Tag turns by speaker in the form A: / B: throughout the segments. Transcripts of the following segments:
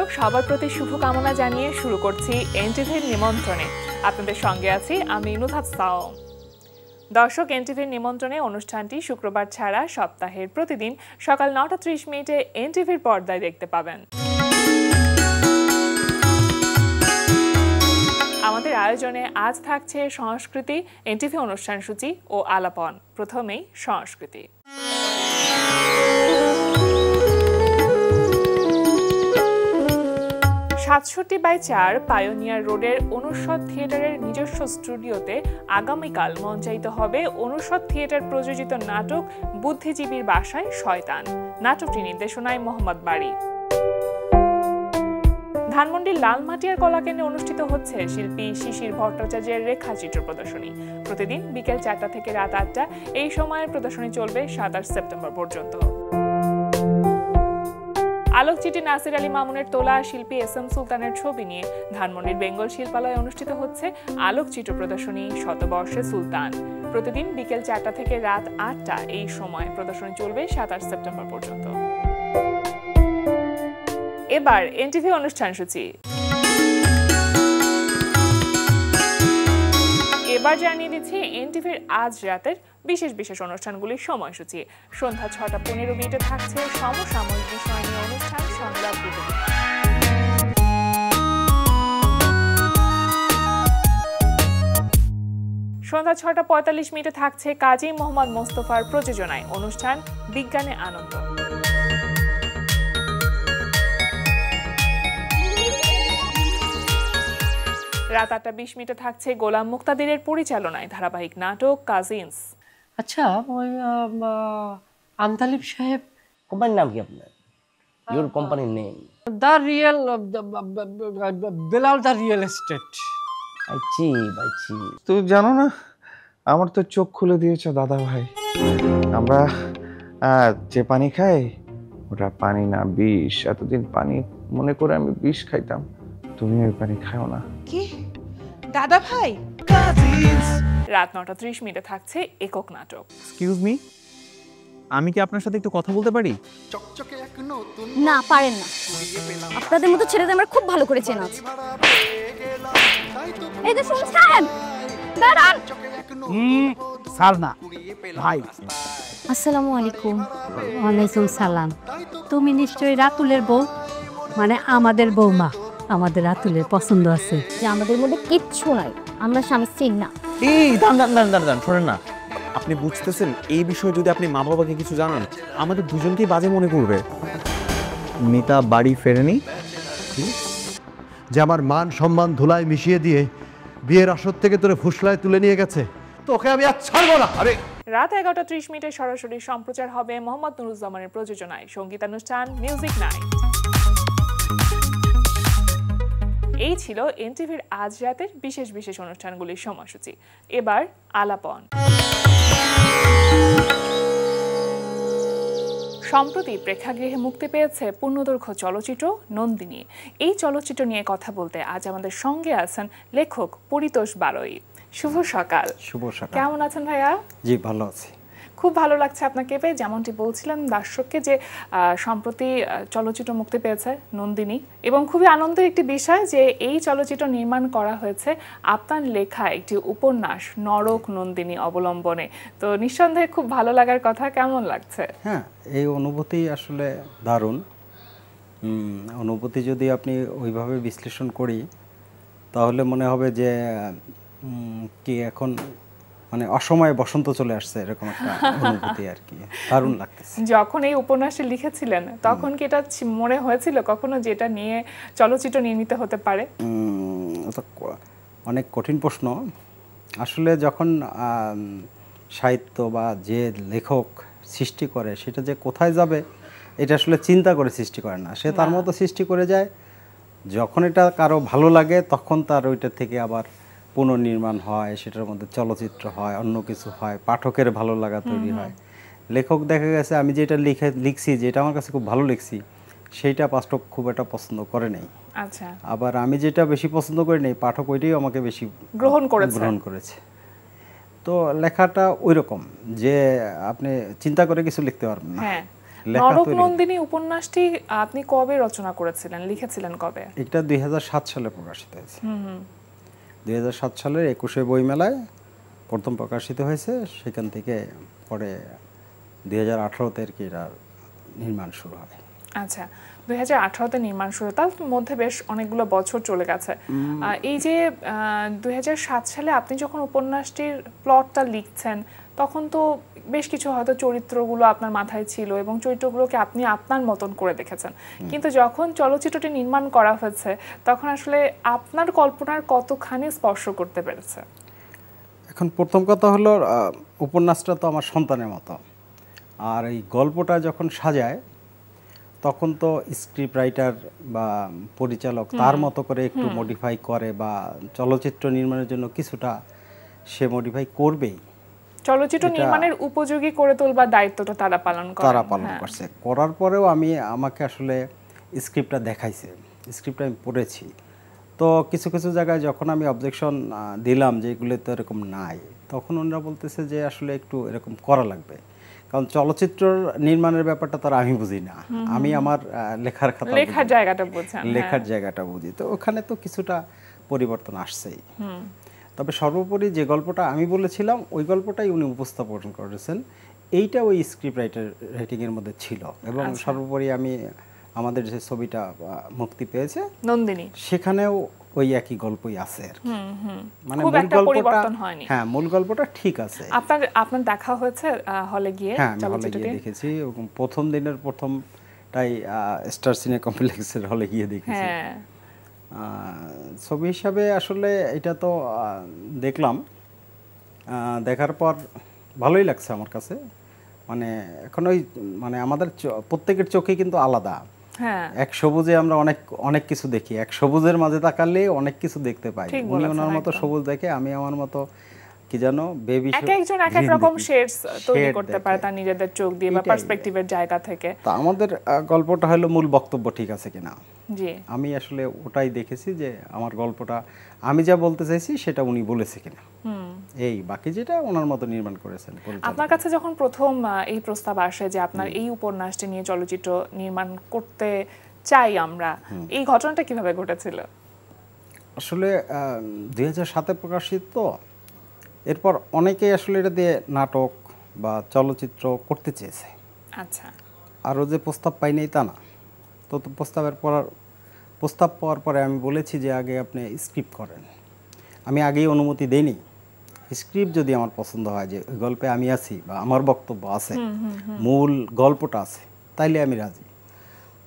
A: দর্শক সবার প্রতি শুভকামনা জানিয়ে শুরু করছি এনটিভির নিমন্ত্রণে। আপনাদের সঙ্গে আছি আমি নুহাত সাওম। দর্শক এনটিভির নিমন্ত্রণে অনুষ্ঠানটি শুক্রবার ছাড়া সপ্তাহের প্রতিদিন সকাল ৯:৩০ এনটিভির পর্দায় দেখতে পাবেন। আমাদের আয়োজনে আজ থাকছে সংস্কৃতি, এনটিভি অনুষ্ঠান সূচি ও আলাপন। প্রথমেই সংস্কৃতি। ৬৭/৪ পায়োনিয়ার রোডের অনুষদ থিয়েটারের নিজস্ব স্টুডিওতে আগামীকাল মঞ্চায়িত হবে অনুষদ থিয়েটার প্রযোজিত নাটক বুদ্ধিজীবীর বাসায় শয়তান। নাটকটি নির্দেশনায় মোহাম্মদ বারী। ধানমন্ডির লালমাটিয়ার কলাকেন্দ্রে অনুষ্ঠিত হচ্ছে শিল্পী শিশির ভট্টাচার্যের রেখাচিত্র প্রদর্শনী। প্রতিদিন বিকেল ৪টা থেকে রাত ৮টা এই সময়ের প্রদর্শনী চলবে ২৭ সেপ্টেম্বর পর্যন্ত। আলোকচিত্রী নাসির আলী মামুনের তোলা শিল্পী এস এম সুলতানের ছবি নিয়ে ধানমন্ডির বেঙ্গল শিল্পালয়ে অনুষ্ঠিত হচ্ছে আলোকচিত্র প্রদর্শনী শতবর্ষে সুলতান। প্রতিদিন বিকেল ৪টা থেকে রাত ৮টা এই সময় প্রদর্শনী চলবে ২৭ সেপ্টেম্বর পর্যন্ত। এবার এনটিভি অনুষ্ঠান সূচি। এবার জানিয়ে দিচ্ছি এনটিভির আজ রাতের বিশেষ বিশেষ অনুষ্ঠানগুলির সময়সূচি। সন্ধ্যা ৬:১৫ থাকছে সমসাময়িক বিষয় নিয়ে অনুষ্ঠান সংলাপ বিতরণ। সন্ধ্যা ৬:৪৫ থাকছে কাজী মোহাম্মদ মোস্তফার প্রযোজনায় অনুষ্ঠান বিজ্ঞানে আনন্দ। রাত ৮:২০ থাকছে গোলাম মুক্তাদিরের পরিচালনায় ধারাবাহিক নাটক কাজিনস।
B: আচ্ছা, ওই আমতালিব সাহেব
C: কোম্পানির নাম কি আপনার? ইওর কোম্পানির name?
B: The real Belal the real estate.
C: বাইচি
D: তুমি জানো না, আমার তো চোখ খুলে দিয়েছো দাদা ভাই। আমরা যে পানি খাই ওটা পানি না, বিষ। এতদিন পানি মনে করে আমি বিষ খাইতাম, তুমি ওই পানি খাও না।
E: কি দাদা ভাই?
A: রাত ৯:৩০ থাকছে একক নাটক।
F: এক্সকিউজ মি, আমি কি আপনার সাথে একটু কথা বলতে পারি?
G: না, পারেন না। আপনাদের মতো ছেলেদের আমরা খুব ভালো করে চেনা আছে। এই যে শুনছেন, দাঁড়ান।
H: সালনা ভাই।
G: আসসালামু আলাইকুম।
I: ওয়ালাইকুম সালাম। তুমি নিশ্চয়ই রাতুলের বউ, মানে আমাদের বৌমা। আমাদের রাতুলের পছন্দ আছে।
G: যে আমাদের মধ্যে কিচ্ছু নাই, আমরা স্বামী স্ত্রী না।
F: এই দাঁড়ান, শোনেন না, আপনি বুঝতেছেন এই বিষয়ে যদি আপনি মা বাবাকে কিছু জানান আমাদের দুজনকেই বাজে মনে করবে। মিতা বাড়ি ফেরেনি,
H: যে আমার মান সম্মান ধুলায় মিশিয়ে দিয়ে বিয়ের আসর থেকে তোরে ফুসলায় তুলে নিয়ে গেছে, তোকে আমি আর ছাড়বো না। আরে
A: রাত ১১:৩০ সরাসরি সম্প্রচার হবে মোহাম্মদ নুরুজ্জামানের প্রযোজনায় সঙ্গীতানুষ্ঠান মিউজিক নাইট। এই ছিল এনটিভির আজ রাতের বিশেষ বিশেষ অনুষ্ঠানগুলির সময়সূচি। এবার আলাপন। সম্প্রতি প্রেক্ষাগৃহে মুক্তি পেয়েছে পূর্ণদৈর্ঘ্য চলচ্চিত্র নন্দিনী। এই চলচ্চিত্র নিয়ে কথা বলতে আজ আমাদের সঙ্গে আছেন লেখক পরিতোষ বারোই। শুভ সকাল।
J: শুভ সকাল।
A: কেমন আছেন ভাইয়া?
J: জি, ভালো আছি।
A: খুব ভালো লাগছে আপনাকে পেয়ে। যেমনটি বলছিলাম দর্শককে যে সম্প্রতি চলচ্চিত্র মুক্তি পেয়েছে নন্দিনী, এবং খুবই আনন্দের একটি বিষয় যে এই চলচ্চিত্র নির্মাণ করা হয়েছে আপনার লেখা একটি উপন্যাস নরক নন্দিনী অবলম্বনে। তো নিঃসন্দেহে খুব ভালো লাগার কথা। কেমন লাগছে?
J: হ্যাঁ, এই অনুভূতি আসলে দারুণ। অনুভূতি যদি আপনি ওইভাবে বিশ্লেষণ করি তাহলে মনে হবে যে কি এখন মানে অসময়ে বসন্ত চলে আসছে, এরকম একটা অনুভূতি আর কি। দারুণ লাগতেছে।
A: যখন এই উপন্যাসে লিখেছিলেন তখন কি এটা মনে হয়েছিল কখনো যেটা নিয়ে চলচ্চিত্র নির্মিত হতে পারে?
J: অনেক কঠিন প্রশ্ন আসলে। যখন সাহিত্য বা যে লেখক সৃষ্টি করে সেটা যে কোথায় যাবে এটা আসলে চিন্তা করে সৃষ্টি করে না, সে তার মতো সৃষ্টি করে যায়। যখন এটা কারো ভালো লাগে তখন তার ওইটা থেকে আবার পুনর্নির্মাণ হয়, সেটার মধ্যে চলচ্চিত্র হয়, অন্য কিছু হয়, পাঠকের ভালো লাগা তৈরি হয়। লেখক দেখা গেছে আমি যেটা লিখছি, যেটা আমার কাছে খুব ভালো লিখছি, সেইটা পাঠক খুব একটা পছন্দ করে নাই।
A: আচ্ছা।
J: আবার আমি যেটা বেশি পছন্দ করি নাই, পাঠক ওইটাই আমাকে বেশি
A: গ্রহণ করেছে।
J: তো লেখাটা ওই রকম যে আপনি চিন্তা করে কিছু লিখতে পারবেন না।
A: হ্যাঁ,
J: লেখা তৈরি
A: নরকনন্দিনী উপন্যাসটি আপনি কবে রচনা করেছিলেন, লিখেছিলেন কবে?
J: এটা 2007 সালে প্রকাশিত হয়েছে। 2007 সালের 21শে বইমেলায় প্রথম প্রকাশিত হয়েছে, সেখান থেকে পরে 2018তে আর কি এটার নির্মাণ শুরু হয়।
A: আচ্ছা, 2018তে নির্মাণ শুরু, তার মধ্যে বেশ অনেকগুলো বছর চলে গেছে। এই যে 2007 সালে আপনি যখন উপন্যাসটির প্লটটা লিখছেন, তখন তো বেশ কিছু হয়তো চরিত্রগুলো আপনার মাথায় ছিল এবং চরিত্রগুলোকে আপনি আপনার মতন করে দেখেছেন, কিন্তু যখন চলচ্চিত্রটি নির্মাণ করা হয়েছে তখন আসলে আপনার কল্পনার কতখানি স্পর্শ করতে পেরেছে?
J: এখন প্রথম কথা হলো উপন্যাসটা তো আমার সন্তানের মতো, আর এই গল্পটা যখন সাজায় তখন তো স্ক্রিপ্ট রাইটার বা পরিচালক তার মতো করে একটু মডিফাই করে, বা চলচ্চিত্র নির্মাণের জন্য কিছুটা সে মডিফাই করবেই।
A: চলচ্চিত্র নির্মাণের উপযোগী করে তোলবার দায়িত্বটা তারা পালন
J: করছে। করার পরেও আমাকে আসলে স্ক্রিপ্টটা দেখাইছে, স্ক্রিপ্টটা আমি পড়েছি। তো কিছু কিছু জায়গায় যখন আমি অবজেকশন দিলাম যে এগুলো তো এরকম নাই, তখন ওনারা বলতেছে যে আসলে একটু এরকম করা লাগবে, কারণ চলচ্চিত্র নির্মাণের ব্যাপারটা তার আমি বুঝি না, আমি আমার লেখার জায়গাটা বুঝি। তো ওখানে তো কিছুটা পরিবর্তন আসছেই। তবে সর্বোপরি যে গল্পটা আমি বলেছিলাম ওই গল্পটাই উনি উপস্থাপন করেছেন, এইটা ওই স্ক্রিপ্ট রাইটিংয়ের মধ্যে ছিল। এবং সর্বোপরি আমাদের যে ছবিটা মুক্তি পেয়েছে নন্দিনী, সেখানেও ওই একই গল্পই আছে আর কি, মানে মূল গল্পটা, হ্যাঁ মূল গল্পটা ঠিক আছে।
A: আপনার দেখা হয়েছে হলে গিয়ে?
J: হ্যাঁ, আমি হলে গিয়ে দেখেছি, এবং প্রথম দিনের প্রথমটাই স্টার সিনে কমপ্লেক্সের হলে গিয়ে দেখেছি। ছবি হিসাবে আসলে এটা তো দেখলাম, দেখার পর ভালোই লাগছে আমার কাছে। মানে এখন ওই মানে আমাদের প্রত্যেকের চোখে কিন্তু আলাদা। এক সবুজে আমরা অনেক কিছু দেখি, এক সবুজের মাঝে তাকালে অনেক কিছু দেখতে পাই। উনি ওনার মতো সবুজ দেখে, আমি আমার মতো কি জানো বেবি,
A: একজন এক এক রকম শেডস তৈরি করতে পারে তার নিজেদের চোখ দিয়ে বা পার্সপেক্টিভের জায়গা থেকে।
J: তো আমাদের গল্পটা হলো মূল বক্তব্য ঠিক আছে কিনা, আমি আসলে ওটাই দেখেছি যে আমার গল্পটা আমি যা বলতে চাইছি সেটা উনি বলেছে কিনা, এই বাকি যেটা ওনার মতো নির্মাণ করেছেন।
A: আপনার কাছে যখন প্রথম এই প্রস্তাব আসে যে আপনার এই উপন্যাসটি নিয়ে চলচ্চিত্র নির্মাণ করতে চাই আমরা, এই ঘটনাটা কিভাবে ঘটেছিল?
J: আসলে 2007-এ প্রকাশিত, তো এরপর অনেকেই আসলে এটা দিয়ে নাটক বা চলচ্চিত্র করতে চেয়েছে।
A: আচ্ছা,
J: আরও যে প্রস্তাব পাইনি তা না, তো প্রস্তাব পাওয়ার পরে আমি বলেছি যে আগে আপনি স্ক্রিপ্ট করেন। আমি আগেই অনুমতি দেইনি, স্ক্রিপ্ট যদি আমার পছন্দ হয় যে ওই গল্পে আমি আছি বা আমার বক্তব্য আছে, মূল গল্পটা আছে, তাইলে আমি রাজি।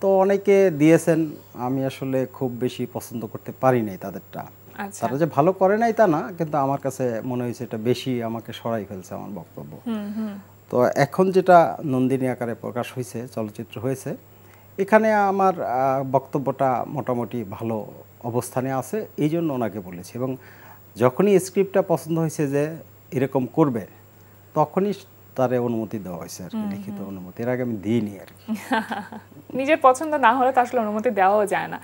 J: তো অনেকে দিয়েছেন, আমি আসলে খুব বেশি পছন্দ করতে পারি নাই তাদেরটা। তারা যে ভালো করে নাই তা না, কিন্তু আমার কাছে মনে হয়েছে এটা বেশি আমাকে সরাই ফেলছে আমার বক্তব্য। তো এখন যেটা নন্দিনী আকারে প্রকাশ হয়েছে, চলচ্চিত্র হয়েছে, এখানে আমার বক্তব্যটা মোটামুটি ভালো অবস্থানে আছে, এই জন্য ওনাকে বলেছি। এবং যখনই স্ক্রিপ্টটা পছন্দ হয়েছে যে এরকম করবে, তখনই তারে অনুমতি দেওয়া হয়েছে আর কি, লিখিত অনুমতি। এর আগে আমি দিইনি আর কি।
A: নিজের পছন্দ না হলে তো আসলে অনুমতি দেওয়াও যায় না।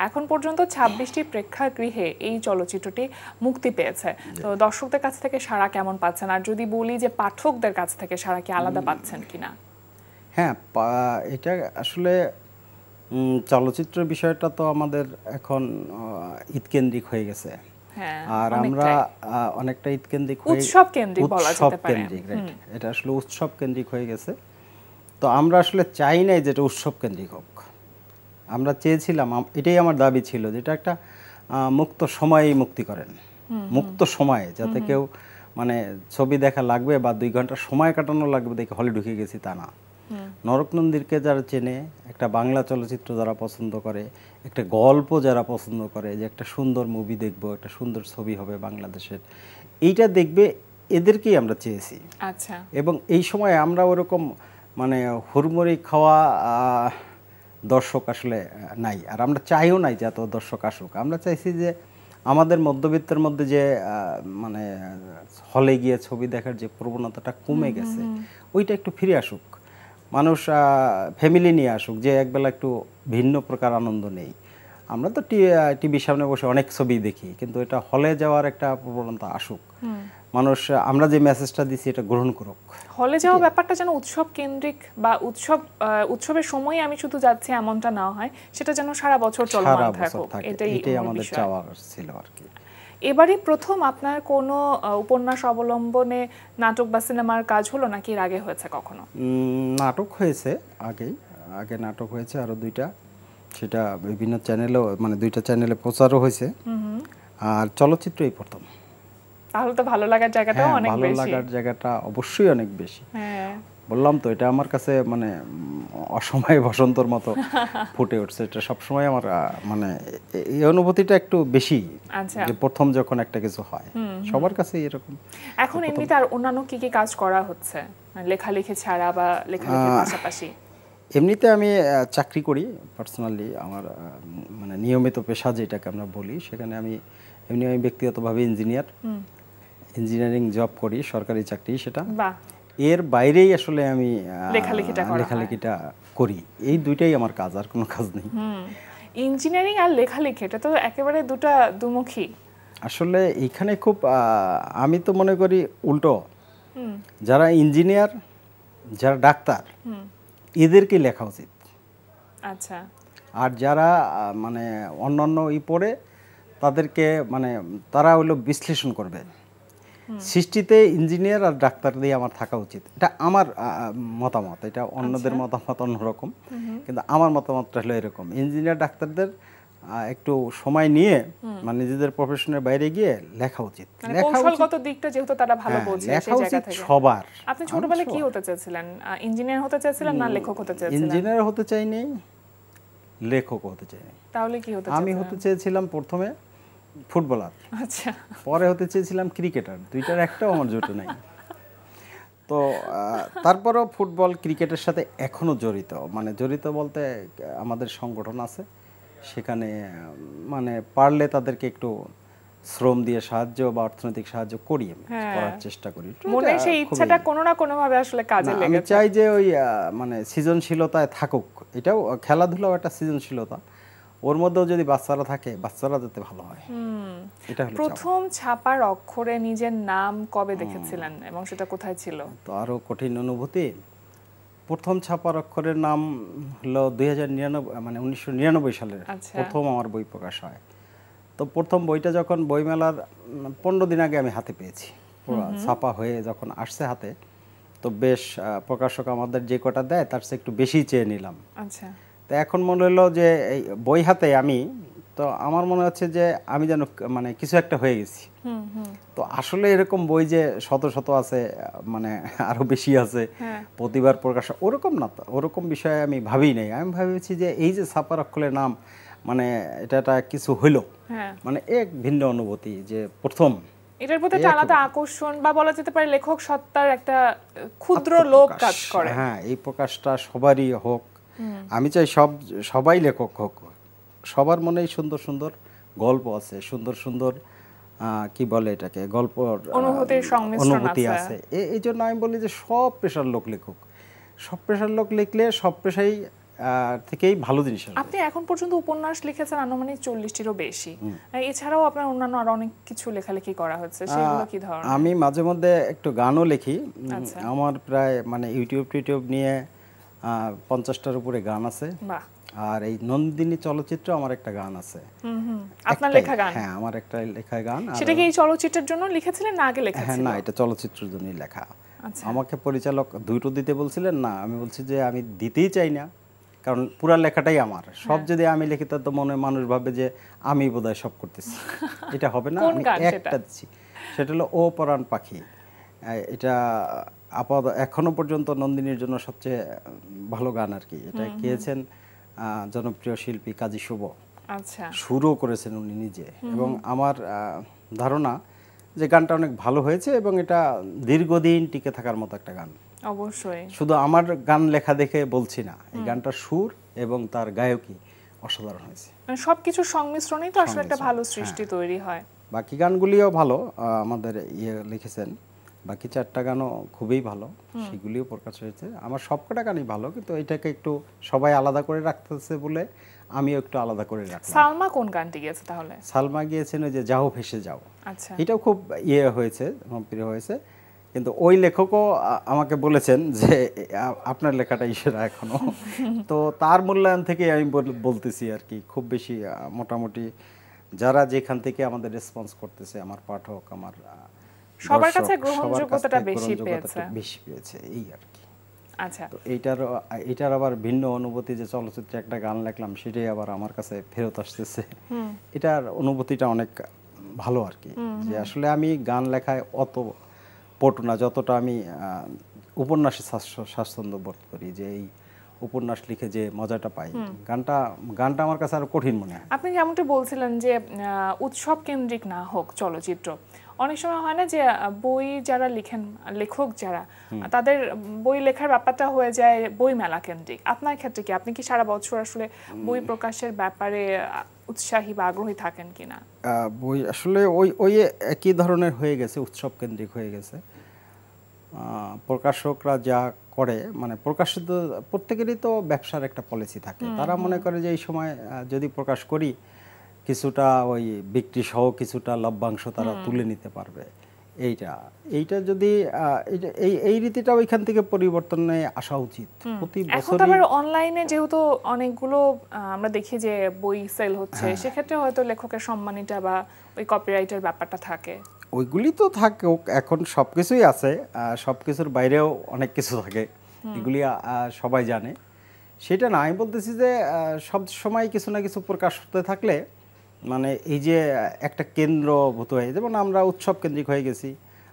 A: এখন পর্যন্ত 26টি প্রেক্ষাগৃহে এই চলচ্চিত্রটি মুক্তি পেয়েছে, তো দর্শকদের কাছ থেকে সাড়া কেমন পাচ্ছেন? আর যদি বলি যে পাঠকদের কাছ থেকে সাড়া কি আলাদা পাচ্ছেন কিনা?
J: হ্যাঁ, এটা আসলে চলচ্চিত্রের বিষয়টা তো আমাদের এখন ঈদকেন্দ্রিক হয়ে গেছে, আর আমরা অনেকটা ঈদকেন্দ্রিক,
A: উৎসব কেন্দ্রিক বলা যেতে পারে।
J: এটা আসলে উৎসব কেন্দ্রিক হয়ে গেছে। তো আমরা আসলে চাই নাই যেটা উৎসব কেন্দ্রিক হোক, আমরা চেয়েছিলাম, এটাই আমার দাবি ছিল, যেটা একটা মুক্ত সময়েই মুক্তি করেন, মুক্ত সময়ে, যাতে কেউ মানে ছবি দেখা লাগবে বা 2 ঘন্টা সময় কাটানো লাগবে দেখে হলে ঢুকে গেছি তা না। নরকনন্দীকে যারা চেনে, একটা বাংলা চলচ্চিত্র যারা পছন্দ করে, একটা গল্প যারা পছন্দ করে, যে একটা সুন্দর মুভি দেখবো, একটা সুন্দর ছবি হবে বাংলাদেশের, এইটা দেখবে, এদেরকেই আমরা চেয়েছি।
A: আচ্ছা,
J: এবং এই সময় আমরা ওরকম মানে হুড়মুড়ি খাওয়া দর্শক আসলে নাই, আর আমরা চাইও নাই যে এত দর্শক আসুক। আমরা চাইছি যে আমাদের মধ্যবিত্তের মধ্যে যে মানে হলে গিয়ে ছবি দেখার যে প্রবণতাটা কমে গেছে, ওইটা একটু ফিরে আসুক, মানুষ ফ্যামিলি নিয়ে আসুক, যে একবেলা একটু ভিন্ন প্রকার আনন্দ নেই। আমরা তো টিভির সামনে বসে অনেক ছবি দেখি, কিন্তু এটা হলে যাওয়ার একটা প্রবণতা আসুক, মানুষ আমরা যে মেসেজটা দিচ্ছি এটা গ্রহণ করুক।
A: হলে যাওয়া ব্যাপারটা যেন উৎসব কেন্দ্রিক বা উৎসবের সময় আমি শুধু যাচ্ছি এমনটা না হয়, সেটা যেন সারা বছর চলমান থাকুক,
J: এটাই আমাদের চাওয়ার ছিল আর কি।
A: এবারে প্রথম আপনার কোনো উপন্যাস অবলম্বনে নাটক বা সিনেমার কাজ হলো নাকি এর আগে হয়েছে কখনো?
J: নাটক হয়েছে আগে নাটক হয়েছে আরো 2টা, সেটা বিভিন্ন চ্যানেলও মানে 2টা চ্যানেলে প্রচারও হয়েছে, আর চলচ্চিত্র এই প্রথম।
A: তাহলে তো ভালো লাগার জায়গাটাও অনেক বেশি।
J: ভালো লাগার জায়গাটা অবশ্যই অনেক বেশি।
A: হ্যাঁ,
J: বললাম তো এটা আমার কাছে মানে অসময়ে বসন্তর মতো ফুটে উঠছে, এটা সবসময় আমার মানে এই অনুভূতিটা একটু বেশি, যে প্রথম যখন একটা কিছু হয় সবার কাছে এরকম।
A: এখন এমনিতে আর অন্যান্য কি কি কাজ করা হচ্ছে লেখালেখি ছাড়া বা লেখালেখির পাশাপাশি?
J: এমনিতে আমি চাকরি করি পার্সোনালি, আমার মানে নিয়মিত পেশা যেটাকে আমরা বলি, সেখানে আমি ব্যক্তিগতভাবে ইঞ্জিনিয়ারিং জব করি, সরকারি চাকরি সেটা। এর বাইরেই আসলে আমি লেখালেখিটা করি, এই 2টাই আমার কাজ, আর কোনো কাজ নেই।
A: ইঞ্জিনিয়ারিং আর লেখালেখি এটা তো একেবারে দুমুখী।
J: আসলে এইখানে খুব আমি তো মনে করি উল্টো, যারা ইঞ্জিনিয়ার, যারা ডাক্তার, এদেরকে লেখা উচিত।
A: আচ্ছা।
J: আর যারা মানে অন্যান্য পড়ে তাদেরকে মানে তারা হলো বিশ্লেষণ করবে। সৃষ্টিতে ইঞ্জিনিয়ার আর ডাক্তার দিয়ে আমার থাকা উচিত, এটা আমার মতামত। এটা অন্যদের মতামত অন্যরকম, কিন্তু আমার মতামতটা হলো এরকম। ইঞ্জিনিয়ার ডাক্তারদের একটু সময় নিয়ে মানে নিজেদের প্রফেশনের বাইরে গিয়ে লেখা উচিত।
A: কৌশলগত দিকটা যেহেতু তারা ভালো বোঝে, সেই জায়গা থেকে
J: সবার।
A: আপনি ছোটবেলায় কি হতে চেয়েছিলেন? ইঞ্জিনিয়ার হতে চেয়েছিলেন না লেখক হতে চেয়েছিলেন?
J: ইঞ্জিনিয়ার হতে চাইনি, লেখক হতে চাইনি।
A: তাহলে কি হতে চেয়েছিলেন?
J: আমি হতে চেয়েছিলাম প্রথমে ফুটবলার,
A: আচ্ছা,
J: পরে হতে চেয়েছিলাম ক্রিকেটার, 2টার একটাও আমার জোটে নাই। তো তারপরও ফুটবল ক্রিকেটের সাথে এখনো জড়িত বলতে আমাদের সংগঠন আছে, সেখানে মানে পারলে তাদেরকে একটু শ্রম দিয়ে সাহায্য বা অর্থনৈতিক সাহায্য করি, আমি করার চেষ্টা করি।
A: মনে সেই ইচ্ছাটা কোনো না কোনো ভাবে আসলে কাজে লেগেছে।
J: আমি চাই যে ওই মানে সৃজনশীলতায় থাকুক, এটাও খেলাধুলাও একটা সৃজনশীলতা, ওর মধ্যেও যদি বাচ্চারা থাকে, বাচ্চারা যাতে ভালো হয়। এটা হলো
A: প্রথম ছাপার অক্ষরে নিজের নাম কবে দেখেছিলেন এবং সেটা কোথায় ছিল?
J: তো আরো কঠিন অনুভূতি। প্রথম ছাপার অক্ষরের নাম হলো 2099 মানে 1999 সালের প্রথম আমার বই প্রকাশ হয়। তো প্রথম বইটা যখন বইমেলার 15 দিন আগে আমি হাতে পেয়েছি, ছাপা হয়ে যখন আসছে হাতে, তো বেশ প্রকাশক আমাদের যে কটা দেয় তার চেয়ে একটু বেশি চেয়ে নিলাম।
A: আচ্ছা।
J: তো এখন মনে হলো যে এই বই হাতে আমি, তো আমার মনে হচ্ছে যে আমি যেন মানে কিছু একটা হয়ে গেছি। তো আসলে এরকম বই যে শত শত আছে, মানে আরো বেশি আছে, প্রতিবার প্রকাশ, ওরকম না, তো ওরকম বিষয়ে আমি ভাবি নাই। আমি ভাবেছি যে এই যে ছাপার অক্ষরের নাম, মানে এটা কিছু হইলো, মানে এক ভিন্ন অনুভূতি, যে প্রথম
A: এটার প্রতি একটা আলাদা আকর্ষণ বা বলা যেতে পারে লেখক সত্তার একটা ক্ষুদ্র লোভ কাজ করে।
J: হ্যাঁ, এই প্রকাশটা সবারই হোক, আমি চাই সবাই লেখক হোক, সবার মনেই সুন্দর সুন্দর গল্প আছে, সুন্দর সুন্দর কি বলে এটাকে, গল্প অনুভূতি আছে। এই জন্য আমি বলি যে সব পেশার লোক লেখক, সব পেশার লোক লিখলে সব পেশাই থেকেই ভালো জিনিস আসবে।
A: আপনি এখন পর্যন্ত উপন্যাস লিখেছেন আনুমানিক 40টিরও বেশি, এছাড়াও আপনার অন্যান্য আরো অনেক কিছু লেখালেখি করা হচ্ছে, সেগুলো কি ধরনের?
J: আমি মাঝে মধ্যে একটু গানও লিখি। আমার প্রায় মানে ইউটিউব নিয়ে 50টার উপরে গান আছে। আর এই নন্দিনী চলচ্চিত্র আমার একটা গান আছে।
A: আপনার লেখা গান?
J: হ্যাঁ, আমার একটা লেখা গান।
A: সেটা কি এই চলচ্চিত্রের জন্য লিখেছিলেন না আগে লেখা ছিল?
J: হ্যাঁ, না, এটা চলচ্চিত্রের জন্যই লেখা। আমাকে পরিচালক 2টো দিতে বলছিলেন, না, আমি বলছি যে আমি দিতেই চাই না, কারণ পুরা লেখাটাই আমার। সব যদি আমি লিখি তো মনে মানুষ ভাবে যে আমি বোধহয় সব করতেছি, এটা হবে না। আমি একটা দিচ্ছি, সেটা হলো ও পরাণ পাখি। এটা এখনো পর্যন্ত নন্দিনীর জন্য সবচেয়ে ভালো গান আর কি। এটা গেয়েছেন জনপ্রিয় শিল্পী কাজী শুভ।
A: আচ্ছা,
J: সুরও করেছেন উনি নিজে, এবং আমার ধারণা যে গানটা অনেক ভালো হয়েছে এবং এটা দীর্ঘদিন টিকে থাকার মতো একটা গান।
A: অবশ্যই।
J: শুধু আমার গান লেখা দেখে বলছি না, এই গানটার সুর এবং তার গায়কী অসাধারণ হয়েছে।
A: মানে সবকিছুর সংমিশ্রণেই তো আসলে একটা ভালো সৃষ্টি তৈরি হয়।
J: বাকি গানগুলিও ভালো, আমাদের লিখেছেন, বাকি 4টা গানও খুবই ভালো, সেগুলিও প্রকাশ হয়েছে। আমার সবকটা গানই ভালো, কিন্তু এটাকে একটু সবাই আলাদা করে রাখতেছে বলে আমিও একটু আলাদা করে রাখলাম।
A: সালমা কোন গানটি গেছে তাহলে?
J: সালমা গিয়েছেন ওই যে যাও ভেসে যাও,
A: আচ্ছা,
J: এটাও খুব হয়েছে, আমার প্রিয় হয়েছে। কিন্তু ওই লেখকও আমাকে বলেছেন যে আপনার লেখাটাই সেরা এখনো। তো তার মূল্যায়ন থেকে আমি বলতেছি আর কি, খুব বেশি মোটামুটি যারা যেখান থেকে আমাদের রেসপন্স করতেছে, আমার পাঠক, আমার
A: সবার কাছে
J: দর্শক, সবার কাছ
A: গ্রহণযোগ্যতাটা
J: থেকে
A: বেশি
J: গ্রহণযোগ্যতাটা
A: পেয়েছে।
J: বেশি পেয়েছে এই আর কি।
A: আচ্ছা,
J: তো এইটার আবার ভিন্ন অনুভূতি, যে চলচ্চিত্রে একটা গান লিখলাম সেটাই আবার আমার কাছে ফেরত আসতেছে, এটার অনুভূতিটা অনেক ভালো আর কি। যে আসলে আমি গান লেখায় অত পটু না, যতটা আমি উপন্যাসে স্বাচ্ছন্দ্য বোধ করি, যে এই উপন্যাস লিখে যে মজাটা পাই, গানটা আমার কাছে আরো কঠিন মনে হয়।
A: আপনি যেমনটা বলছিলেন যে উৎসব কেন্দ্রিক না হোক চলচ্চিত্র, অনেক সময় হয় না যে বই যারা লিখেন, লেখক যারা, তাদের বই লেখার ব্যাপারটা হয়ে যায় বই মেলা কেন্দ্রিক। আপনার ক্ষেত্রে কি, আপনি কি সারা বছর আসলে বই প্রকাশের ব্যাপারে উৎসাহী বা আগ্রহী থাকেন কিনা?
J: বই আসলে ওই একই ধরনের হয়ে গেছে, উৎসব কেন্দ্রিক হয়ে গেছে। প্রকাশকরা যা করে, মানে প্রকাশিত প্রত্যেকেরই তো ব্যবসার একটা পলিসি থাকে, তারা মনে করে যে এই সময় যদি প্রকাশ করি কিছুটা ওই বিক্রি সহ কিছুটা লভ্যাংশ তারা তুলে নিতে পারবে। এইটা যদি এই রীতিটা ওইখান থেকে পরিবর্তনে আসা উচিত। প্রতি
A: এখন তো আবার অনলাইনে যেহেতু অনেকগুলো আমরা দেখি যে বই সেল হচ্ছে, সেক্ষেত্রে হয়তো লেখকের সম্মানিটা বা ওই কপিরাইটের ব্যাপারটা থাকে।
J: ওইগুলি তো থাকে, এখন সবকিছুই আছে, সবকিছুর বাইরেও অনেক কিছু থাকে, এগুলি সবাই জানে। সেটা না, আমি বলতেছি যে সব সময় কিছু না কিছু প্রকাশ হতে থাকলে, মানে এই যে একটা কেন্দ্রভূত হয়ে, যেমন আমরা উৎসব কেন্দ্রিক হয়ে গেছি,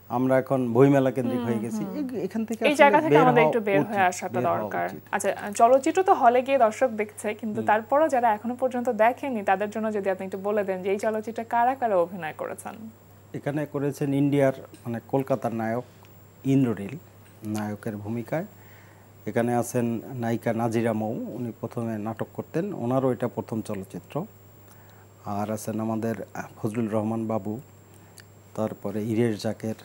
J: আমরা এখন বইমেলা কেন্দ্রিক হয়ে গেছি, এখান থেকে
A: এই জায়গা থেকে আমাদের একটু বের হয়ে আসাটা দরকার। আচ্ছা, চলচ্চিত্র তো হলে গিয়ে দর্শক দেখছে, কিন্তু তারপরও যারা এখনো পর্যন্ত দেখেনি তাদের জন্য যদি আপনি একটু বলে দেন যে এই চলচ্চিত্রে কারা কারা অভিনয় করেছেন?
J: এখানে করেছেন ইন্ডিয়ার, মানে কলকাতার নায়ক ইন্দ্রনীল নায়কের ভূমিকায়। এখানে আছেন নায়িকা নাজিরা মৌ, উনি প্রথমে নাটক করতেন, ওনারও এটা প্রথম চলচ্চিত্র। আর আছেন আমাদের ফজলুর রহমান বাবু, তারপরে ইরেশ জাকের,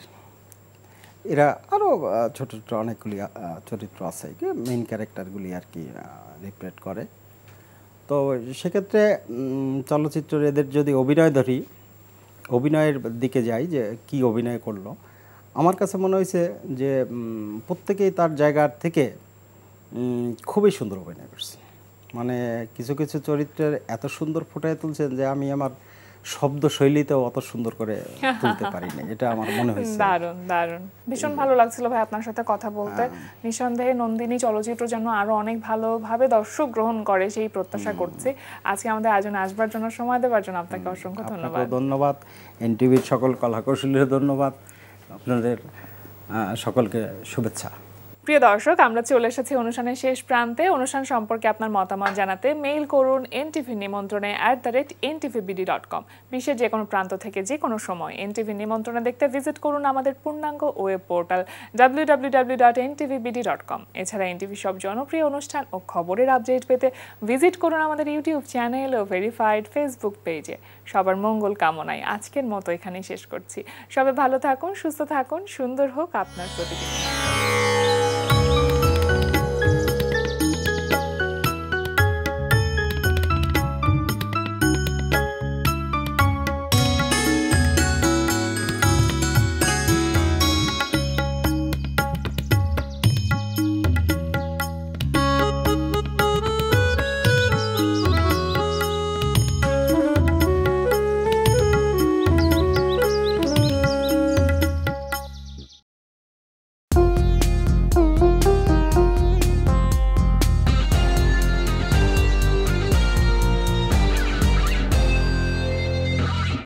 J: এরা আরও ছোট ছোট অনেকগুলি চরিত্র আছে, মেইন ক্যারেক্টারগুলি আর কি রিপ্রেজেন্ট করে। তো সেক্ষেত্রে চলচ্চিত্রের এদের যদি অভিনয় ধরি, অভিনয়ের দিকে যাই, যে কি অভিনয় করলো, আমার কাছে মনে হয়েছে যে প্রত্যেকেই তার জায়গার থেকে খুবই সুন্দর অভিনয় করছে। মানে কিছু কিছু চরিত্রের এত সুন্দর ফুটিয়ে তুলছেন যে আমি আমার শব্দ শৈলীতেও অত সুন্দর করে তুলতে পারিনি, এটা আমার মনে হয়েছে।
A: দারুণ দারুণ, ভীষণ ভালো লাগছিল ভাই আপনার সাথে কথা বলতে। নিঃসন্দেহে নন্দিনী চলচ্চিত্র যেন আরো অনেক ভালোভাবে দর্শক গ্রহণ করে সেই প্রত্যাশা করছি। আজকে আমাদের আয়োজনে আসবার জন্য, সময় দেওয়ার জন্য আপনাকে অসংখ্য ধন্যবাদ।
J: ধন্যবাদ এনটিভির সকল কলাকৌশলীর ধন্যবাদ, আপনাদের সকলকে শুভেচ্ছা।
A: প্রিয় দর্শক, আমরা চলে এসেছি অনুষ্ঠানের শেষ প্রান্তে। অনুষ্ঠান সম্পর্কে আপনার মতামত জানাতে মেইল করুন এনটিভি নিমন্ত্রণে @ntvbd.com। বিশ্বের যে কোনো প্রান্ত থেকে যে কোনো সময় এনটিভি নিমন্ত্রণে দেখতে ভিজিট করুন আমাদের পূর্ণাঙ্গ ওয়েব পোর্টাল www.ntvbd.com। এছাড়া এনটিভি সব জনপ্রিয় অনুষ্ঠান ও খবরের আপডেট পেতে ভিজিট করুন আমাদের ইউটিউব চ্যানেল ও ভেরিফাইড ফেসবুক পেজে। সবার মঙ্গল কামনায় আজকের মতো এখানেই শেষ করছি। সবাই ভালো থাকুন, সুস্থ থাকুন, সুন্দর হোক আপনার প্রতিদিন।